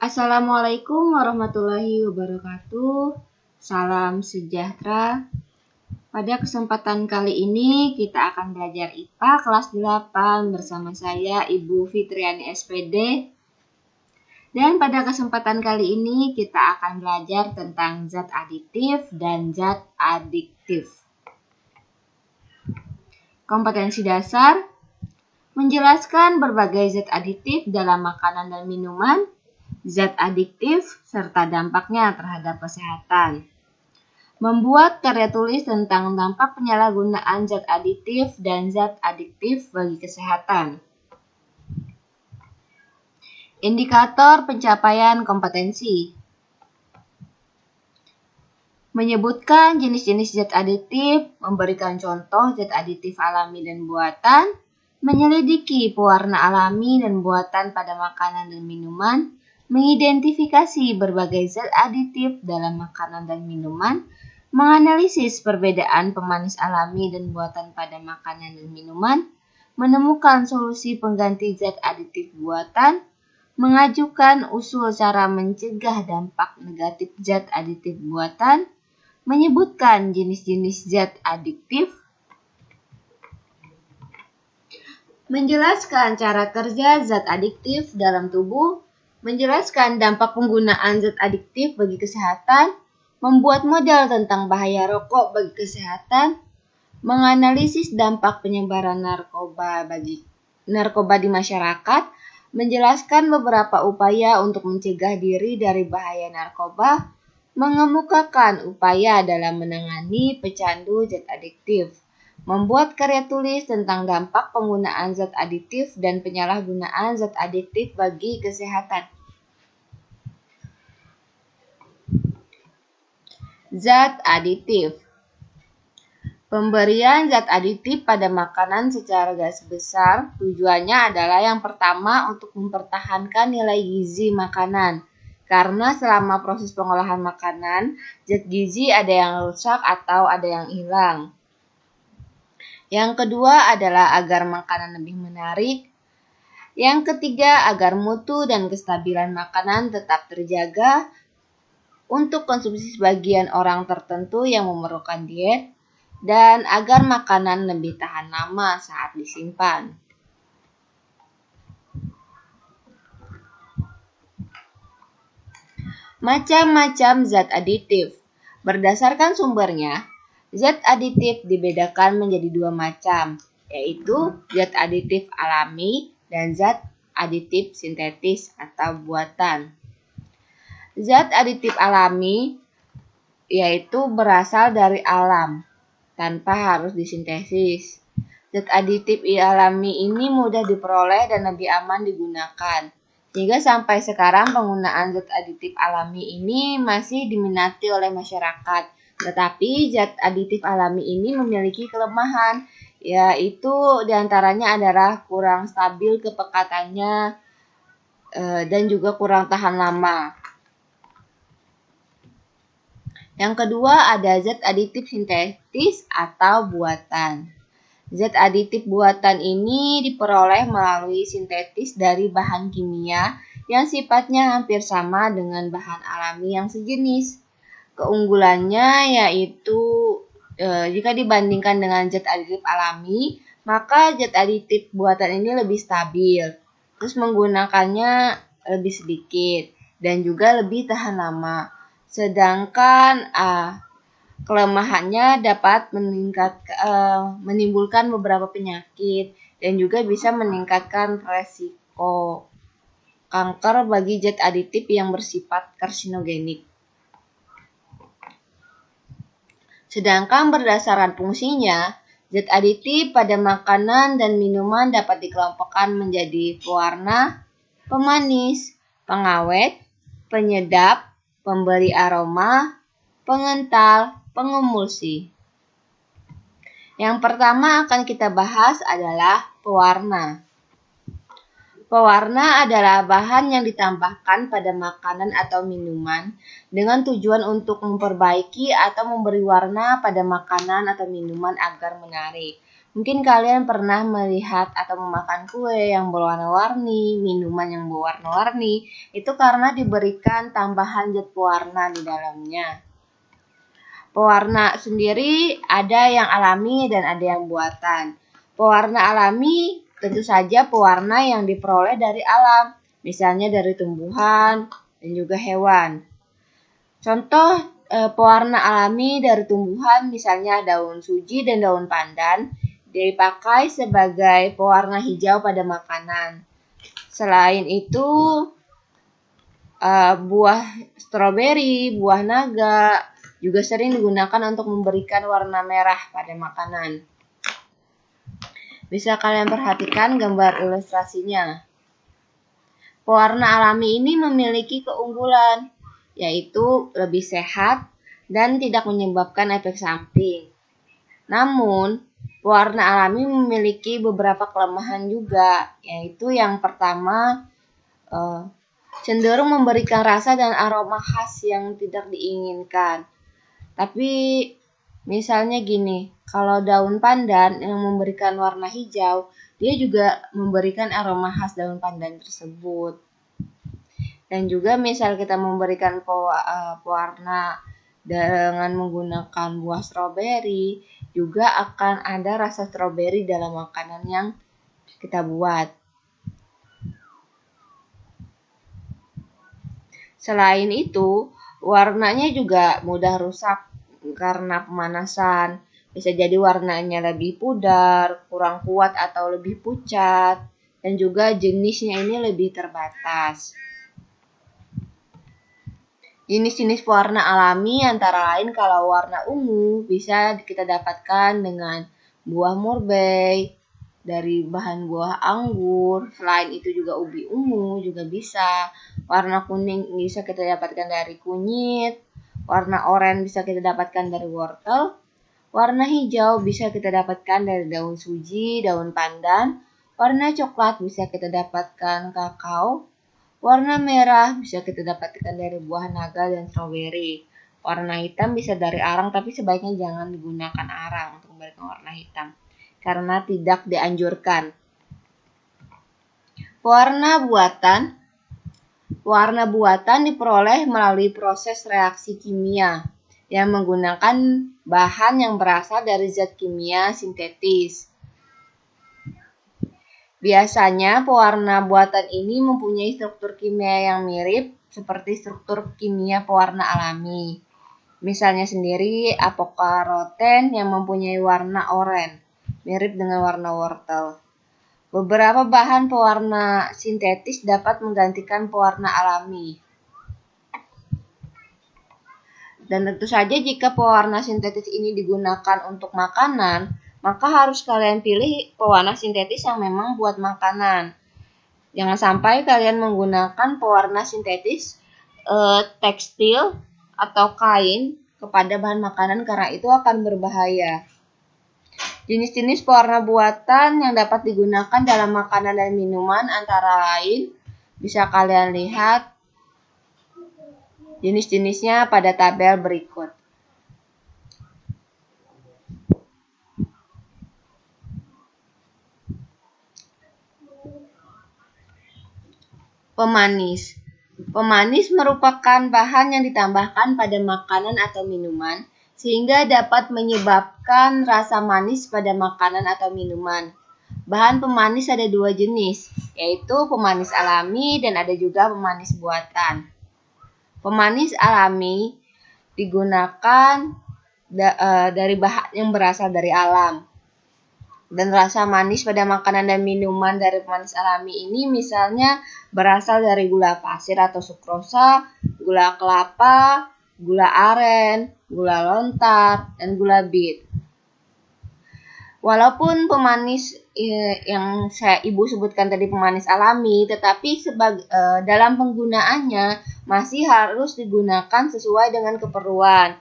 Assalamualaikum warahmatullahi wabarakatuh. Salam sejahtera. Pada kesempatan kali ini kita akan belajar IPA kelas 8 bersama saya Ibu Fitriani SPD. Dan pada kesempatan kali ini kita akan belajar tentang zat aditif dan zat adiktif. Kompetensi dasar: menjelaskan berbagai zat aditif dalam makanan dan minuman, zat adiktif, serta dampaknya terhadap kesehatan. Membuat karya tulis tentang dampak penyalahgunaan zat aditif dan zat adiktif bagi kesehatan. Indikator pencapaian kompetensi: menyebutkan jenis-jenis zat aditif, memberikan contoh zat aditif alami dan buatan, menyelidiki pewarna alami dan buatan pada makanan dan minuman, mengidentifikasi berbagai zat aditif dalam makanan dan minuman, menganalisis perbedaan pemanis alami dan buatan pada makanan dan minuman, menemukan solusi pengganti zat aditif buatan, mengajukan usul cara mencegah dampak negatif zat aditif buatan, menyebutkan jenis-jenis zat adiktif, menjelaskan cara kerja zat adiktif dalam tubuh, menjelaskan dampak penggunaan zat adiktif bagi kesehatan, membuat model tentang bahaya rokok bagi kesehatan, menganalisis dampak penyebaran narkoba di masyarakat, menjelaskan beberapa upaya untuk mencegah diri dari bahaya narkoba, mengemukakan upaya dalam menangani pecandu zat adiktif, membuat karya tulis tentang dampak penggunaan zat adiktif dan penyalahgunaan zat adiktif bagi kesehatan. Zat aditif: pemberian zat aditif pada makanan secara garis besar tujuannya adalah yang pertama untuk mempertahankan nilai gizi makanan, karena selama proses pengolahan makanan, zat gizi ada yang rusak atau ada yang hilang. Yang kedua adalah agar makanan lebih menarik. Yang ketiga, agar mutu dan kestabilan makanan tetap terjaga untuk konsumsi sebagian orang tertentu yang memerlukan diet, dan agar makanan lebih tahan lama saat disimpan. Macam-macam zat aditif. Berdasarkan sumbernya, zat aditif dibedakan menjadi dua macam, yaitu zat aditif alami dan zat aditif sintetis atau buatan. Zat aditif alami yaitu berasal dari alam, tanpa harus disintesis. Zat aditif alami ini mudah diperoleh dan lebih aman digunakan. Sehingga sampai sekarang penggunaan zat aditif alami ini masih diminati oleh masyarakat. Tetapi zat aditif alami ini memiliki kelemahan, yaitu diantaranya adalah kurang stabil kepekatannya dan juga kurang tahan lama. Yang kedua ada zat aditif sintetis atau buatan. Zat aditif buatan ini diperoleh melalui sintetis dari bahan kimia yang sifatnya hampir sama dengan bahan alami yang sejenis. Keunggulannya yaitu jika dibandingkan dengan zat aditif alami, maka zat aditif buatan ini lebih stabil. Terus menggunakannya lebih sedikit dan juga lebih tahan lama. Sedangkan kelemahannya dapat menimbulkan beberapa penyakit dan juga bisa meningkatkan resiko kanker bagi zat aditif yang bersifat karsinogenik. Sedangkan berdasarkan fungsinya, zat aditif pada makanan dan minuman dapat dikelompokkan menjadi pewarna, pemanis, pengawet, penyedap, pemberi aroma, pengental, pengemulsi. Yang pertama akan kita bahas adalah pewarna. Pewarna adalah bahan yang ditambahkan pada makanan atau minuman dengan tujuan untuk memperbaiki atau memberi warna pada makanan atau minuman agar menarik. Mungkin kalian pernah melihat atau memakan kue yang berwarna-warni, minuman yang berwarna-warni, itu karena diberikan tambahan zat pewarna di dalamnya. Pewarna sendiri ada yang alami dan ada yang buatan. Pewarna alami tentu saja pewarna yang diperoleh dari alam, misalnya dari tumbuhan dan juga hewan. Contoh pewarna alami dari tumbuhan misalnya daun suji dan daun pandan dipakai sebagai pewarna hijau pada makanan. Selain itu buah stroberi, buah naga juga sering digunakan untuk memberikan warna merah pada makanan. Bisa kalian perhatikan gambar ilustrasinya. Pewarna alami ini memiliki keunggulan, yaitu lebih sehat dan tidak menyebabkan efek samping. Namun, pewarna alami memiliki beberapa kelemahan juga, yaitu yang pertama, cenderung memberikan rasa dan aroma khas yang tidak diinginkan. Tapi misalnya gini, kalau daun pandan yang memberikan warna hijau, dia juga memberikan aroma khas daun pandan tersebut. Dan juga misal kita memberikan pewarna dengan menggunakan buah stroberi, juga akan ada rasa stroberi dalam makanan yang kita buat. Selain itu, warnanya juga mudah rusak karena pemanasan. Bisa jadi warnanya lebih pudar, kurang kuat atau lebih pucat, dan juga jenisnya ini lebih terbatas. Jenis-jenis pewarna alami antara lain kalau warna ungu bisa kita dapatkan dengan buah murbei, dari bahan buah anggur. Selain itu juga ubi ungu juga bisa. Warna kuning bisa kita dapatkan dari kunyit. Warna oranye bisa kita dapatkan dari wortel. Warna hijau bisa kita dapatkan dari daun suji, daun pandan. Warna coklat bisa kita dapatkan kakao. Warna merah bisa kita dapatkan dari buah naga dan stroberi. Warna hitam bisa dari arang, tapi sebaiknya jangan digunakan arang untuk memberikan warna hitam, karena tidak dianjurkan. Warna buatan diperoleh melalui proses reaksi kimia yang menggunakan bahan yang berasal dari zat kimia sintetis. Biasanya pewarna buatan ini mempunyai struktur kimia yang mirip seperti struktur kimia pewarna alami. Misalnya sendiri apokaroten yang mempunyai warna oranye, mirip dengan warna wortel. Beberapa bahan pewarna sintetis dapat menggantikan pewarna alami. Dan tentu saja jika pewarna sintetis ini digunakan untuk makanan, maka harus kalian pilih pewarna sintetis yang memang buat makanan. Jangan sampai kalian menggunakan pewarna sintetis tekstil atau kain kepada bahan makanan, karena itu akan berbahaya. Jenis-jenis pewarna buatan yang dapat digunakan dalam makanan dan minuman antara lain bisa kalian lihat jenis-jenisnya pada tabel berikut. Pemanis. Pemanis merupakan bahan yang ditambahkan pada makanan atau minuman sehingga dapat menyebabkan rasa manis pada makanan atau minuman. Bahan pemanis ada dua jenis, yaitu pemanis alami dan ada juga pemanis buatan. Pemanis alami digunakan dari bahan yang berasal dari alam. Dan rasa manis pada makanan dan minuman dari pemanis alami ini misalnya berasal dari gula pasir atau sukrosa, gula kelapa, gula aren, gula lontar, dan gula bit. Walaupun pemanis yang Ibu sebutkan tadi pemanis alami, tetapi dalam penggunaannya masih harus digunakan sesuai dengan keperluan.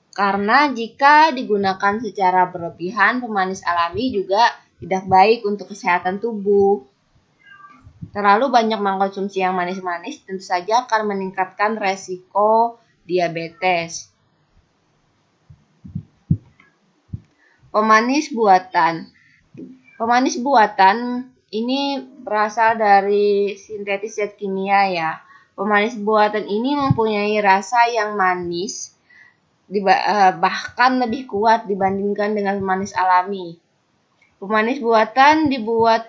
Karena jika digunakan secara berlebihan, pemanis alami juga tidak baik untuk kesehatan tubuh. Terlalu banyak mengkonsumsi yang manis-manis tentu saja akan meningkatkan resiko diabetes. Pemanis buatan. Pemanis buatan ini berasal dari sintetis zat kimia ya. Pemanis buatan ini mempunyai rasa yang manis, bahkan lebih kuat dibandingkan dengan pemanis alami. Pemanis buatan dibuat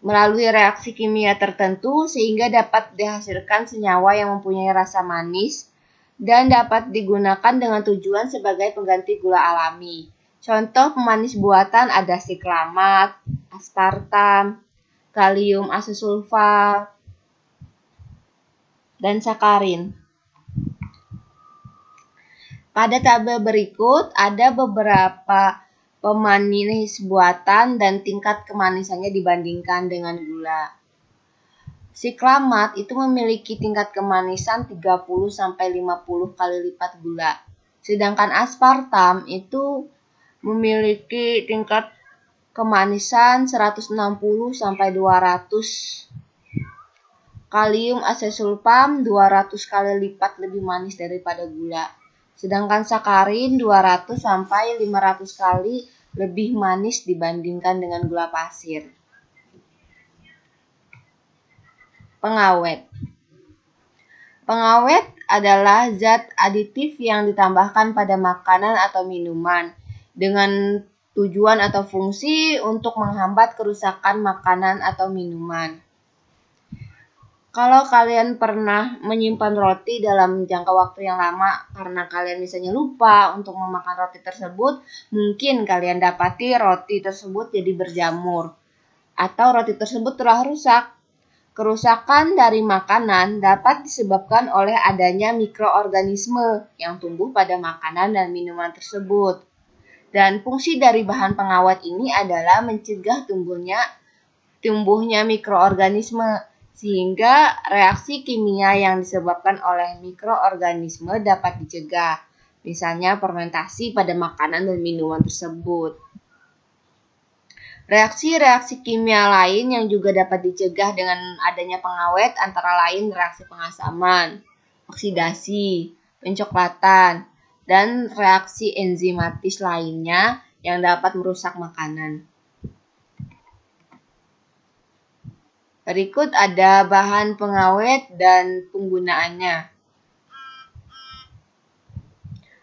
melalui reaksi kimia tertentu sehingga dapat dihasilkan senyawa yang mempunyai rasa manis dan dapat digunakan dengan tujuan sebagai pengganti gula alami. Contoh pemanis buatan ada siklamat, aspartam, kalium asesulfat, dan sakarin. Pada tabel berikut ada beberapa pemanis buatan dan tingkat kemanisannya dibandingkan dengan gula. Siklamat itu memiliki tingkat kemanisan 30-50 kali lipat gula. Sedangkan aspartam itu memiliki tingkat kemanisan 160-200. Kalium asesulfam 200 kali lipat lebih manis daripada gula. Sedangkan sakarin 200-500 kali lebih manis dibandingkan dengan gula pasir. Pengawet. Pengawet adalah zat aditif yang ditambahkan pada makanan atau minuman dengan tujuan atau fungsi untuk menghambat kerusakan makanan atau minuman. Kalau kalian pernah menyimpan roti dalam jangka waktu yang lama karena kalian misalnya lupa untuk memakan roti tersebut, mungkin kalian dapati roti tersebut jadi berjamur atau roti tersebut telah rusak. Kerusakan dari makanan dapat disebabkan oleh adanya mikroorganisme yang tumbuh pada makanan dan minuman tersebut. Dan fungsi dari bahan pengawet ini adalah mencegah tumbuhnya mikroorganisme, sehingga reaksi kimia yang disebabkan oleh mikroorganisme dapat dicegah, misalnya fermentasi pada makanan dan minuman tersebut. Reaksi-reaksi kimia lain yang juga dapat dicegah dengan adanya pengawet antara lain reaksi pengasaman, oksidasi, pencoklatan, dan reaksi enzimatis lainnya yang dapat merusak makanan. Berikut ada bahan pengawet dan penggunaannya.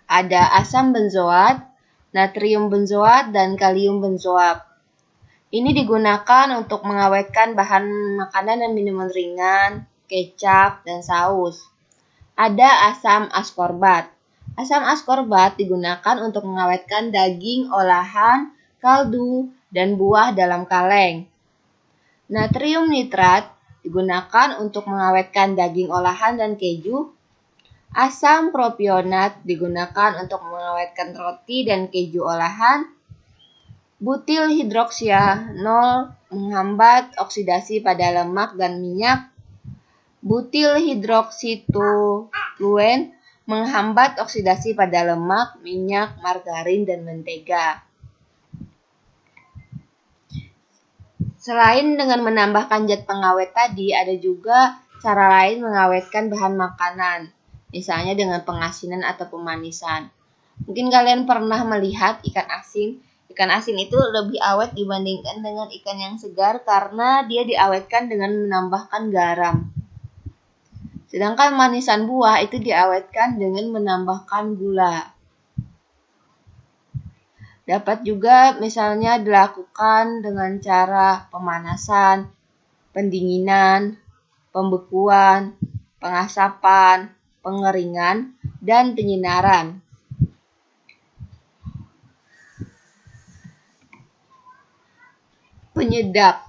Ada asam benzoat, natrium benzoat, dan kalium benzoat. Ini digunakan untuk mengawetkan bahan makanan dan minuman ringan, kecap, dan saus. Ada asam askorbat. Asam askorbat digunakan untuk mengawetkan daging olahan, kaldu, dan buah dalam kaleng. Natrium nitrat digunakan untuk mengawetkan daging olahan dan keju. Asam propionat digunakan untuk mengawetkan roti dan keju olahan. Butil hidroksianol menghambat oksidasi pada lemak dan minyak. Butil hidroksitoluen menghambat oksidasi pada lemak, minyak, margarin, dan mentega. Selain dengan menambahkan zat pengawet tadi, ada juga cara lain mengawetkan bahan makanan, misalnya dengan pengasinan atau pemanisan. Mungkin kalian pernah melihat ikan asin. Ikan asin itu lebih awet dibandingkan dengan ikan yang segar karena dia diawetkan dengan menambahkan garam. Sedangkan manisan buah itu diawetkan dengan menambahkan gula. Dapat juga misalnya dilakukan dengan cara pemanasan, pendinginan, pembekuan, pengasapan, pengeringan, dan penyinaran. Penyedap.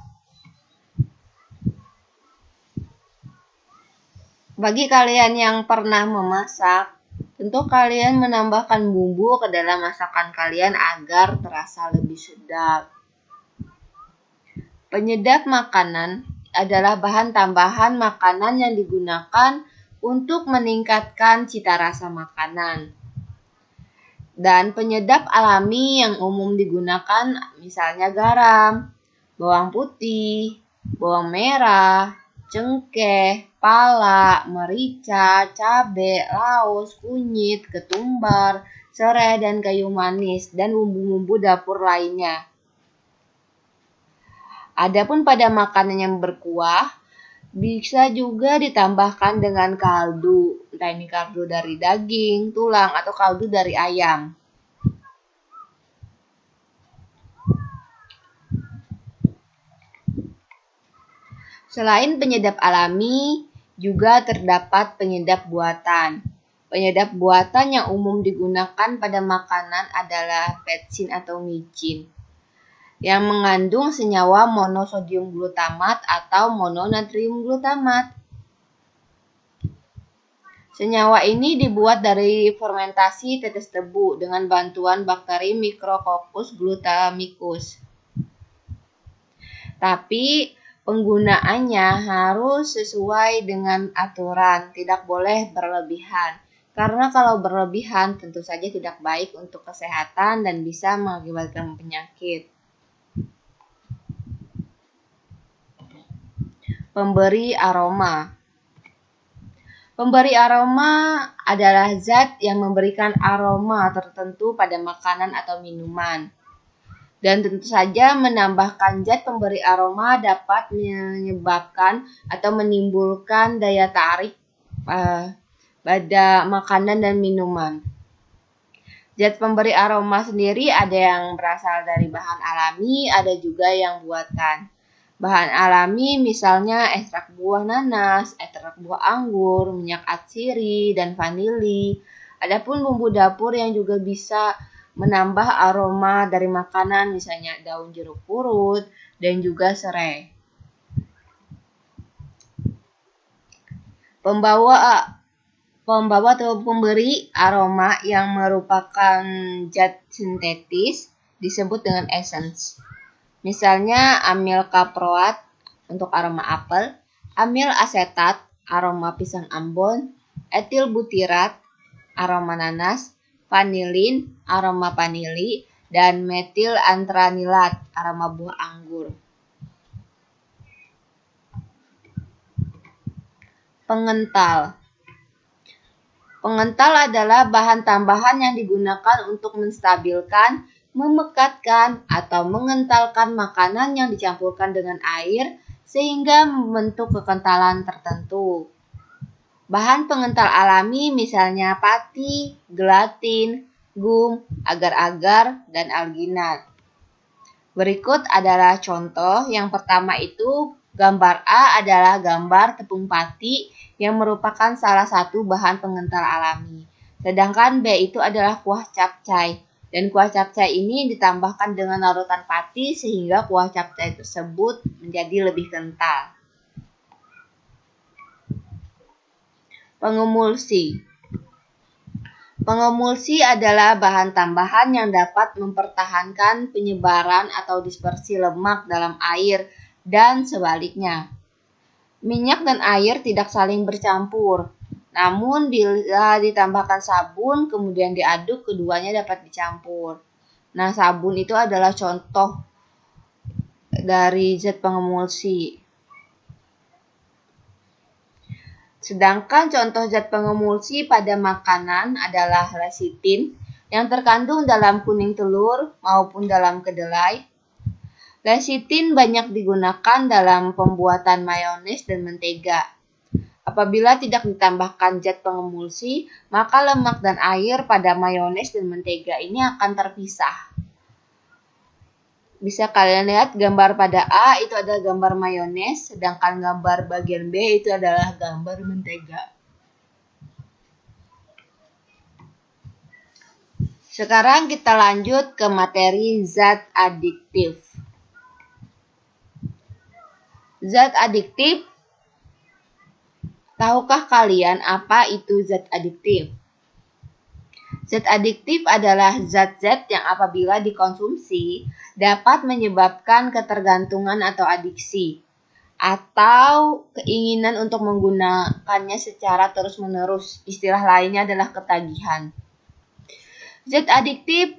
Bagi kalian yang pernah memasak, tentu kalian menambahkan bumbu ke dalam masakan kalian agar terasa lebih sedap. Penyedap makanan adalah bahan tambahan makanan yang digunakan untuk meningkatkan cita rasa makanan. Dan penyedap alami yang umum digunakan misalnya garam, bawang putih, bawang merah, cengkeh, pala, merica, cabai, laos, kunyit, ketumbar, serai, dan kayu manis, dan bumbu-bumbu dapur lainnya. Adapun pada makanan yang berkuah, bisa juga ditambahkan dengan kaldu, entah ini kaldu dari daging, tulang, atau kaldu dari ayam. Selain penyedap alami, juga terdapat penyedap buatan. Penyedap buatan yang umum digunakan pada makanan adalah petsin atau micin, yang mengandung senyawa monosodium glutamat atau mononatrium glutamat. Senyawa ini dibuat dari fermentasi tetes tebu dengan bantuan bakteri Micrococcus glutamicus. Tapi penggunaannya harus sesuai dengan aturan, tidak boleh berlebihan. Karena kalau berlebihan tentu saja tidak baik untuk kesehatan dan bisa mengakibatkan penyakit. Pemberi aroma. Pemberi aroma adalah zat yang memberikan aroma tertentu pada makanan atau minuman. Dan tentu saja menambahkan zat pemberi aroma dapat menyebabkan atau menimbulkan daya tarik pada makanan dan minuman. Zat pemberi aroma sendiri ada yang berasal dari bahan alami, ada juga yang buatan. Bahan alami misalnya ekstrak buah nanas, ekstrak buah anggur, minyak atsiri, dan vanili. Adapun bumbu dapur yang juga bisa menambah aroma dari makanan, misalnya daun jeruk purut dan juga serai. Pembawa atau pemberi aroma yang merupakan zat sintetis disebut dengan essence. Misalnya amil kaproat untuk aroma apel, amil asetat aroma pisang ambon, etil butirat aroma nanas, vanilin aroma vanili, dan metil antranilat aroma buah anggur. Pengental. Pengental adalah bahan tambahan yang digunakan untuk menstabilkan, memekatkan, atau mengentalkan makanan yang dicampurkan dengan air sehingga membentuk kekentalan tertentu. Bahan pengental alami misalnya pati, gelatin, gum, agar-agar, dan alginat. Berikut adalah contoh. Yang pertama itu gambar A adalah gambar tepung pati yang merupakan salah satu bahan pengental alami. Sedangkan B itu adalah kuah capcay. Dan kuah capcay ini ditambahkan dengan larutan pati sehingga kuah capcay tersebut menjadi lebih kental. Pengemulsi. Pengemulsi adalah bahan tambahan yang dapat mempertahankan penyebaran atau dispersi lemak dalam air dan sebaliknya. Minyak dan air tidak saling bercampur, namun bila ditambahkan sabun kemudian diaduk, keduanya dapat dicampur. Nah, sabun itu adalah contoh dari zat pengemulsi. Sedangkan contoh zat pengemulsi pada makanan adalah lecitin yang terkandung dalam kuning telur maupun dalam kedelai. Lecitin banyak digunakan dalam pembuatan mayones dan mentega. Apabila tidak ditambahkan zat pengemulsi, maka lemak dan air pada mayones dan mentega ini akan terpisah. Bisa kalian lihat gambar pada A itu adalah gambar mayones, sedangkan gambar bagian B itu adalah gambar mentega. Sekarang kita lanjut ke materi zat adiktif. Zat adiktif. Tahukah kalian apa itu zat adiktif? Zat adiktif adalah zat-zat yang apabila dikonsumsi dapat menyebabkan ketergantungan atau adiksi, atau keinginan untuk menggunakannya secara terus-menerus. Istilah lainnya adalah ketagihan. Zat adiktif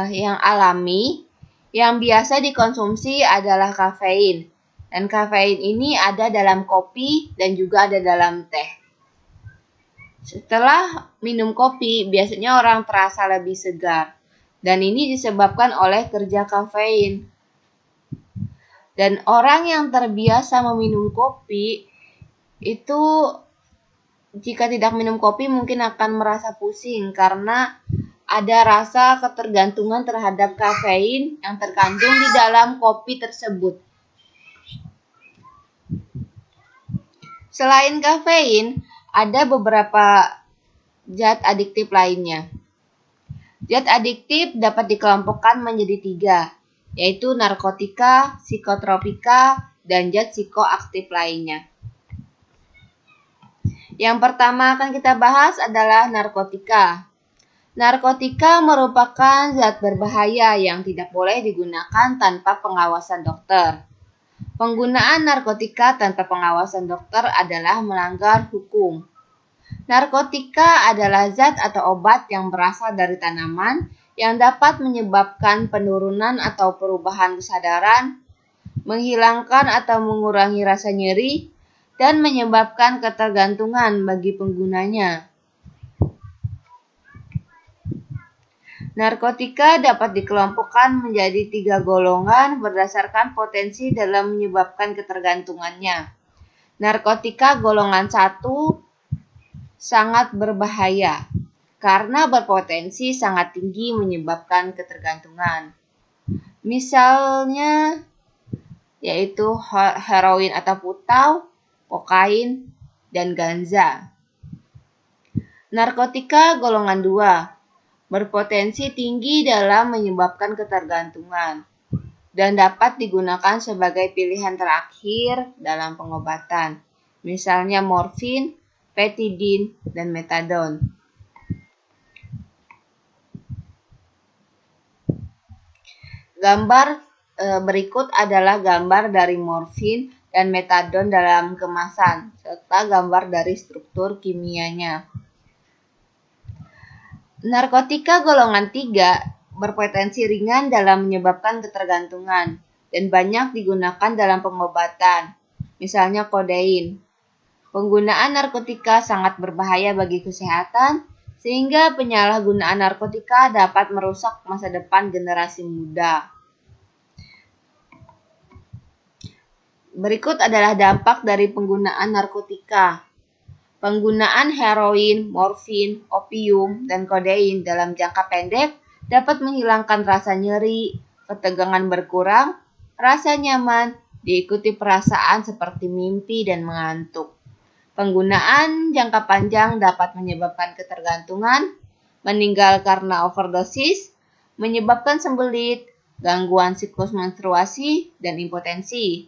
yang alami yang biasa dikonsumsi adalah kafein. Dan kafein ini ada dalam kopi dan juga ada dalam teh. Setelah minum kopi, biasanya orang terasa lebih segar. Dan ini disebabkan oleh kerja kafein. Dan orang yang terbiasa meminum kopi itu jika tidak minum kopi mungkin akan merasa pusing karena ada rasa ketergantungan terhadap kafein yang terkandung di dalam kopi tersebut. Selain kafein, ada beberapa zat adiktif lainnya. Zat adiktif dapat dikelompokkan menjadi 3, yaitu narkotika, psikotropika, dan zat psikoaktif lainnya. Yang pertama akan kita bahas adalah narkotika. Narkotika merupakan zat berbahaya yang tidak boleh digunakan tanpa pengawasan dokter. Penggunaan narkotika tanpa pengawasan dokter adalah melanggar hukum. Narkotika adalah zat atau obat yang berasal dari tanaman yang dapat menyebabkan penurunan atau perubahan kesadaran, menghilangkan atau mengurangi rasa nyeri, dan menyebabkan ketergantungan bagi penggunanya. Narkotika dapat dikelompokkan menjadi 3 golongan berdasarkan potensi dalam menyebabkan ketergantungannya. Narkotika golongan 1 sangat berbahaya karena berpotensi sangat tinggi menyebabkan ketergantungan. Misalnya yaitu heroin atau putau, kokain, dan ganja. Narkotika golongan 2 berpotensi tinggi dalam menyebabkan ketergantungan dan dapat digunakan sebagai pilihan terakhir dalam pengobatan, misalnya morfin, petidin, dan metadon. Gambar berikut adalah gambar dari morfin dan metadon dalam kemasan, serta gambar dari struktur kimianya. Narkotika golongan 3 berpotensi ringan dalam menyebabkan ketergantungan dan banyak digunakan dalam pengobatan, misalnya kodein. Penggunaan narkotika sangat berbahaya bagi kesehatan, sehingga penyalahgunaan narkotika dapat merusak masa depan generasi muda. Berikut adalah dampak dari penggunaan narkotika. Penggunaan heroin, morfin, opium, dan kodein dalam jangka pendek dapat menghilangkan rasa nyeri, ketegangan berkurang, rasa nyaman, diikuti perasaan seperti mimpi dan mengantuk. Penggunaan jangka panjang dapat menyebabkan ketergantungan, meninggal karena overdosis, menyebabkan sembelit, gangguan siklus menstruasi, dan impotensi.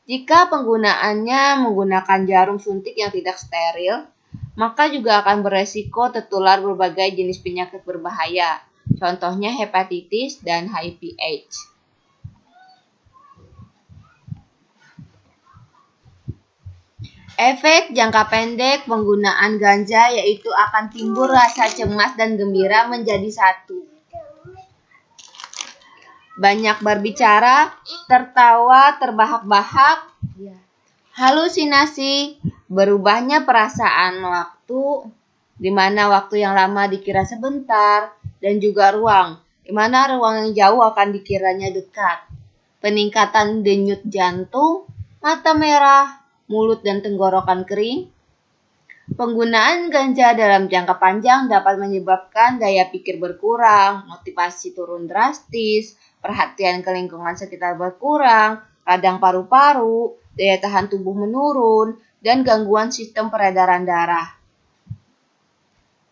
Jika penggunaannya menggunakan jarum suntik yang tidak steril, maka juga akan beresiko tertular berbagai jenis penyakit berbahaya, contohnya hepatitis dan HIV/AIDS. Efek jangka pendek penggunaan ganja yaitu akan timbul rasa cemas dan gembira menjadi satu. Banyak berbicara, tertawa terbahak-bahak, halusinasi, berubahnya perasaan waktu, di mana waktu yang lama dikira sebentar, dan juga ruang, di mana ruang yang jauh akan dikiranya dekat. Peningkatan denyut jantung, mata merah, mulut dan tenggorokan kering. Penggunaan ganja dalam jangka panjang dapat menyebabkan daya pikir berkurang, motivasi turun drastis, perhatian ke lingkungan sekitar berkurang, radang paru-paru, daya tahan tubuh menurun, dan gangguan sistem peredaran darah.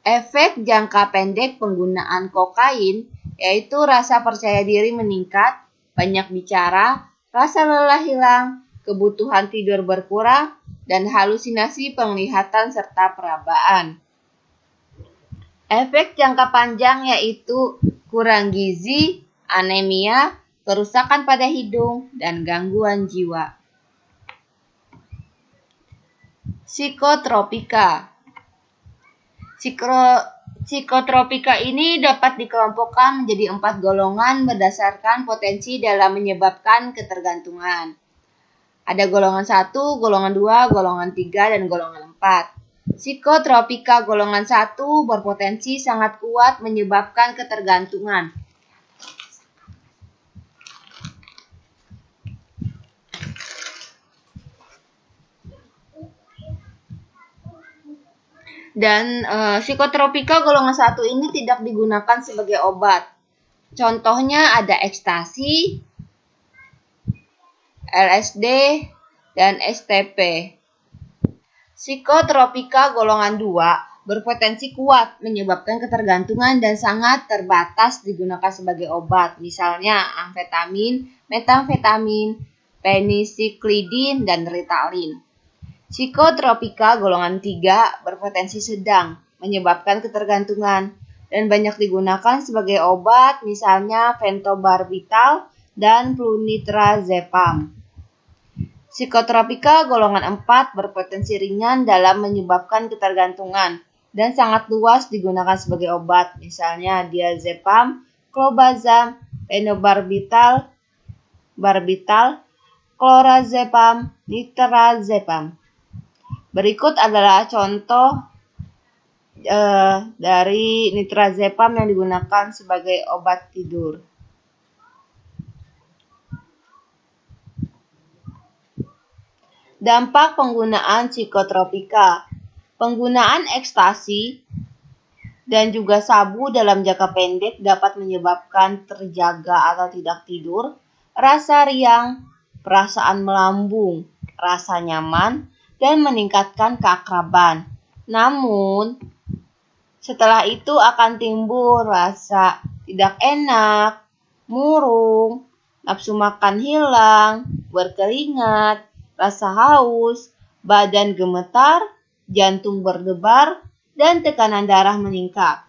Efek jangka pendek penggunaan kokain yaitu rasa percaya diri meningkat, banyak bicara, rasa lelah hilang, kebutuhan tidur berkurang, dan halusinasi penglihatan serta perabaan. Efek jangka panjang yaitu kurang gizi, anemia, kerusakan pada hidung, dan gangguan jiwa. Psikotropika. Psikotropika ini dapat dikelompokkan menjadi 4 golongan berdasarkan potensi dalam menyebabkan ketergantungan. Ada golongan 1, golongan 2, golongan 3, dan golongan 4. Psikotropika golongan 1 berpotensi sangat kuat menyebabkan ketergantungan. Dan psikotropika golongan 1 ini tidak digunakan sebagai obat. Contohnya ada ekstasi, LSD, dan STP. Psikotropika golongan 2 berpotensi kuat menyebabkan ketergantungan dan sangat terbatas digunakan sebagai obat. Misalnya amfetamin, metamfetamin, penisiklidin, dan Ritalin. Psikotropika golongan 3 berpotensi sedang menyebabkan ketergantungan dan banyak digunakan sebagai obat, misalnya pentobarbital dan flunitrazepam. Psikotropika golongan 4 berpotensi ringan dalam menyebabkan ketergantungan dan sangat luas digunakan sebagai obat, misalnya diazepam, clobazam, pentobarbital, clorazepam, nitrazepam. Berikut adalah contoh dari nitrazepam yang digunakan sebagai obat tidur. Dampak penggunaan psikotropika. Penggunaan ekstasi dan juga sabu dalam jangka pendek dapat menyebabkan terjaga atau tidak tidur, rasa riang, perasaan melambung, rasa nyaman, dan meningkatkan keakraban. Namun, setelah itu akan timbul rasa tidak enak, murung, nafsu makan hilang, berkeringat, rasa haus, badan gemetar, jantung berdebar, dan tekanan darah meningkat.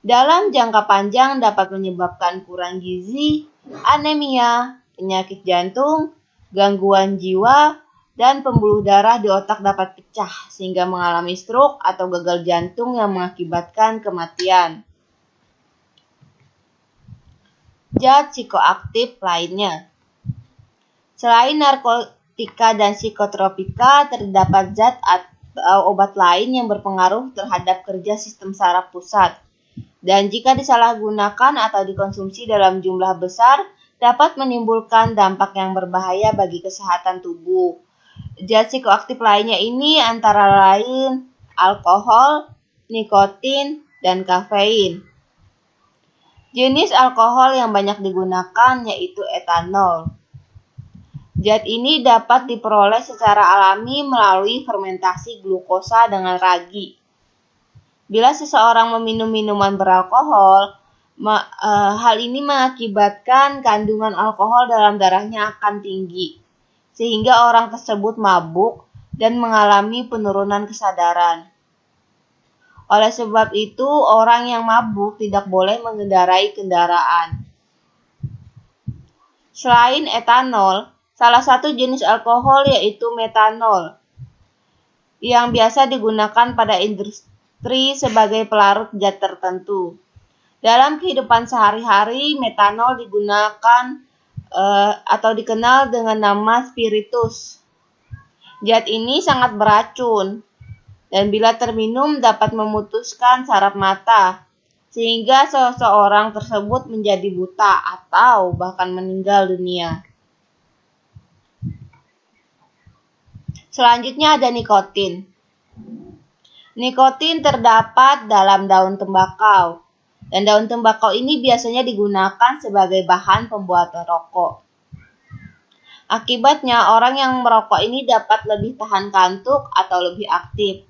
Dalam jangka panjang dapat menyebabkan kurang gizi, anemia, penyakit jantung, gangguan jiwa, dan pembuluh darah di otak dapat pecah sehingga mengalami stroke atau gagal jantung yang mengakibatkan kematian. Zat psikoaktif lainnya. Selain narkotika dan psikotropika, terdapat zat atau obat lain yang berpengaruh terhadap kerja sistem saraf pusat. Dan jika disalahgunakan atau dikonsumsi dalam jumlah besar, dapat menimbulkan dampak yang berbahaya bagi kesehatan tubuh. Zat psikoaktif lainnya ini antara lain alkohol, nikotin, dan kafein. Jenis alkohol yang banyak digunakan yaitu etanol. Zat ini dapat diperoleh secara alami melalui fermentasi glukosa dengan ragi. Bila seseorang meminum minuman beralkohol, hal ini mengakibatkan kandungan alkohol dalam darahnya akan tinggi, sehingga orang tersebut mabuk dan mengalami penurunan kesadaran. Oleh sebab itu, orang yang mabuk tidak boleh mengendarai kendaraan. Selain etanol, salah satu jenis alkohol yaitu metanol, yang biasa digunakan pada industri sebagai pelarut zat tertentu. Dalam kehidupan sehari-hari, metanol digunakan atau dikenal dengan nama spiritus. Zat ini sangat beracun dan bila terminum dapat memutuskan saraf mata, sehingga seseorang tersebut menjadi buta atau bahkan meninggal dunia. Selanjutnya ada nikotin. Nikotin terdapat dalam daun tembakau. Dan daun tembakau ini biasanya digunakan sebagai bahan pembuatan rokok. Akibatnya, orang yang merokok ini dapat lebih tahan kantuk atau lebih aktif.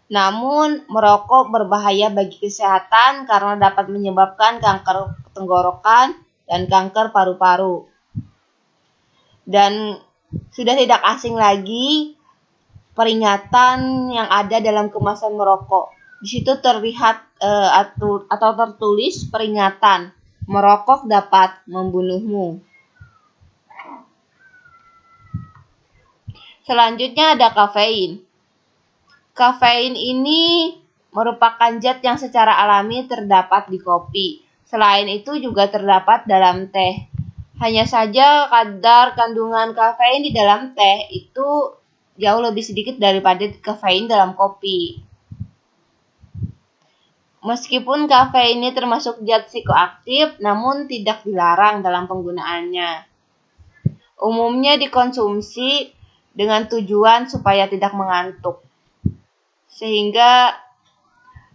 Namun, merokok berbahaya bagi kesehatan karena dapat menyebabkan kanker tenggorokan dan kanker paru-paru. Dan sudah tidak asing lagi peringatan yang ada dalam kemasan merokok. Di situ terlihat atau tertulis peringatan, merokok dapat membunuhmu. Selanjutnya ada kafein. Kafein ini merupakan zat yang secara alami terdapat di kopi. Selain itu juga terdapat dalam teh. Hanya saja kadar kandungan kafein di dalam teh itu jauh lebih sedikit daripada kafein dalam kopi. Meskipun kafein ini termasuk zat psikoaktif, namun tidak dilarang dalam penggunaannya. Umumnya dikonsumsi dengan tujuan supaya tidak mengantuk. Sehingga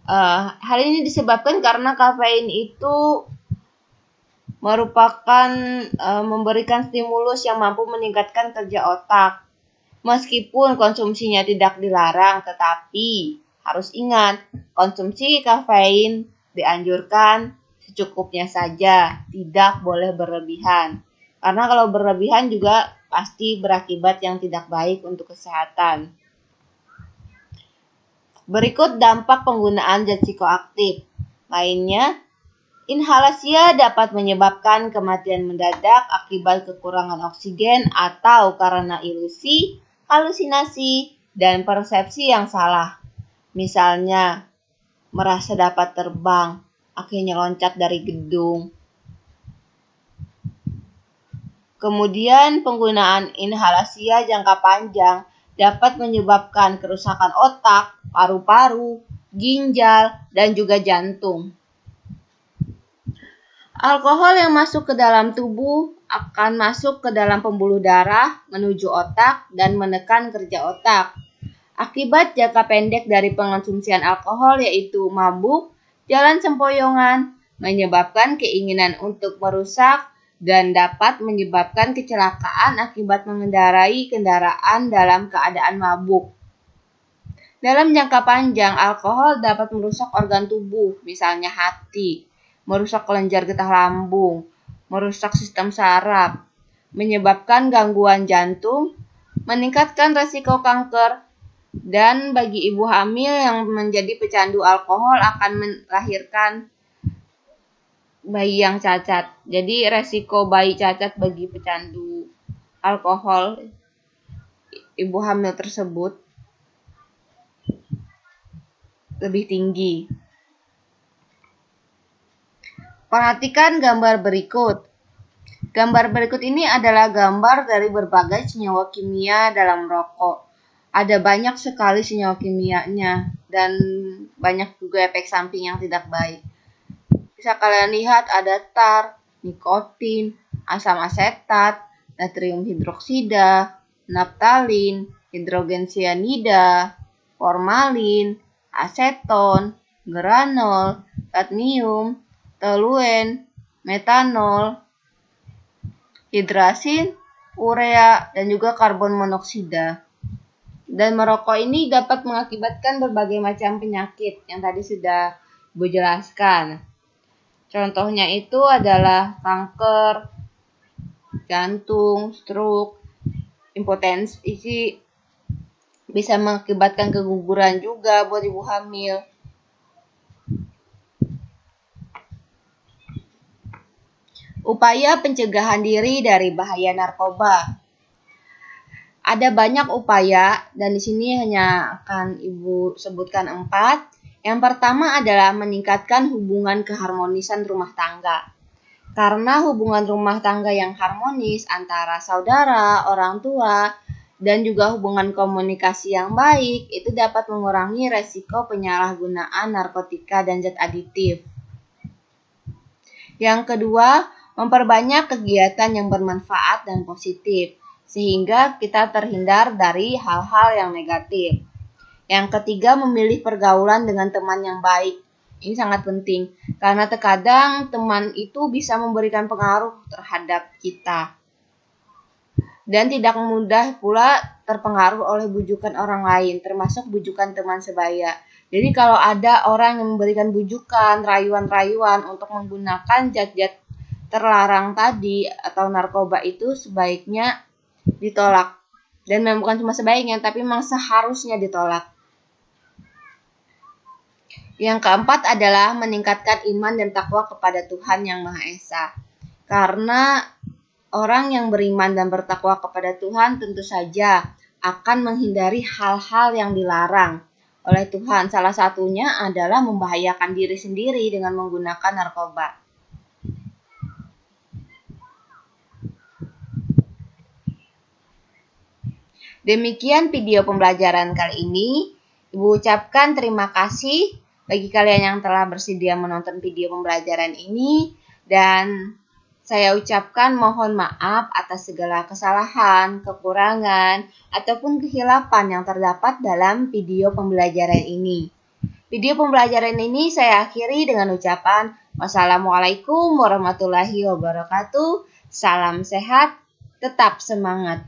Hal ini disebabkan karena kafein itu merupakan memberikan stimulus yang mampu meningkatkan kerja otak. Meskipun konsumsinya tidak dilarang, tetapi harus ingat, konsumsi kafein dianjurkan secukupnya saja, tidak boleh berlebihan. Karena kalau berlebihan juga pasti berakibat yang tidak baik untuk kesehatan. Berikut dampak penggunaan zat psikoaktif lainnya. Inhalasia dapat menyebabkan kematian mendadak akibat kekurangan oksigen atau karena ilusi, halusinasi, dan persepsi yang salah. Misalnya, merasa dapat terbang, akhirnya loncat dari gedung. Kemudian, penggunaan inhalasia jangka panjang dapat menyebabkan kerusakan otak, paru-paru, ginjal, dan juga jantung. Alkohol yang masuk ke dalam tubuh akan masuk ke dalam pembuluh darah, menuju otak, dan menekan kerja otak. Akibat jangka pendek dari pengonsumsian alkohol yaitu mabuk, jalan sempoyongan, menyebabkan keinginan untuk merusak, dan dapat menyebabkan kecelakaan akibat mengendarai kendaraan dalam keadaan mabuk. Dalam jangka panjang, alkohol dapat merusak organ tubuh, misalnya hati, merusak kelenjar getah lambung, merusak sistem saraf, menyebabkan gangguan jantung, meningkatkan risiko kanker, dan bagi ibu hamil yang menjadi pecandu alkohol akan melahirkan bayi yang cacat. Jadi resiko bayi cacat bagi pecandu alkohol ibu hamil tersebut lebih tinggi. Perhatikan gambar berikut. Gambar berikut ini adalah gambar dari berbagai senyawa kimia dalam rokok. Ada banyak sekali senyawa kimianya dan banyak juga efek samping yang tidak baik. Bisa kalian lihat ada tar, nikotin, asam asetat, natrium hidroksida, naftalin, hidrogen cyanida, formalin, aseton, geranol, kadmium, toluen, metanol, hidrasin, urea, dan juga karbon monoksida. Dan merokok ini dapat mengakibatkan berbagai macam penyakit yang tadi sudah Ibu jelaskan. Contohnya itu adalah kanker, jantung, stroke, impotensi, bisa mengakibatkan keguguran juga buat ibu hamil. Upaya pencegahan diri dari bahaya narkoba. Ada banyak upaya dan di sini hanya akan Ibu sebutkan 4. Yang pertama adalah meningkatkan hubungan keharmonisan rumah tangga. Karena hubungan rumah tangga yang harmonis antara saudara, orang tua, dan juga hubungan komunikasi yang baik itu dapat mengurangi resiko penyalahgunaan narkotika dan zat aditif. Yang kedua, memperbanyak kegiatan yang bermanfaat dan positif, sehingga kita terhindar dari hal-hal yang negatif. Yang ketiga, memilih pergaulan dengan teman yang baik. Ini sangat penting, karena terkadang teman itu bisa memberikan pengaruh terhadap kita. Dan tidak mudah pula terpengaruh oleh bujukan orang lain, termasuk bujukan teman sebaya. Jadi kalau ada orang yang memberikan bujukan, rayuan-rayuan untuk menggunakan zat-zat terlarang tadi atau narkoba itu sebaiknya ditolak. Dan memang bukan cuma sebaiknya, tapi memang seharusnya ditolak. Yang keempat adalah meningkatkan iman dan takwa kepada Tuhan Yang Maha Esa. Karena orang yang beriman dan bertakwa kepada Tuhan tentu saja akan menghindari hal-hal yang dilarang oleh Tuhan. Salah satunya adalah membahayakan diri sendiri dengan menggunakan narkoba. Demikian video pembelajaran kali ini. Ibu ucapkan terima kasih bagi kalian yang telah bersedia menonton video pembelajaran ini. Dan saya ucapkan mohon maaf atas segala kesalahan, kekurangan, ataupun kehilapan yang terdapat dalam video pembelajaran ini. Video pembelajaran ini saya akhiri dengan ucapan wassalamualaikum warahmatullahi wabarakatuh. Salam sehat, tetap semangat.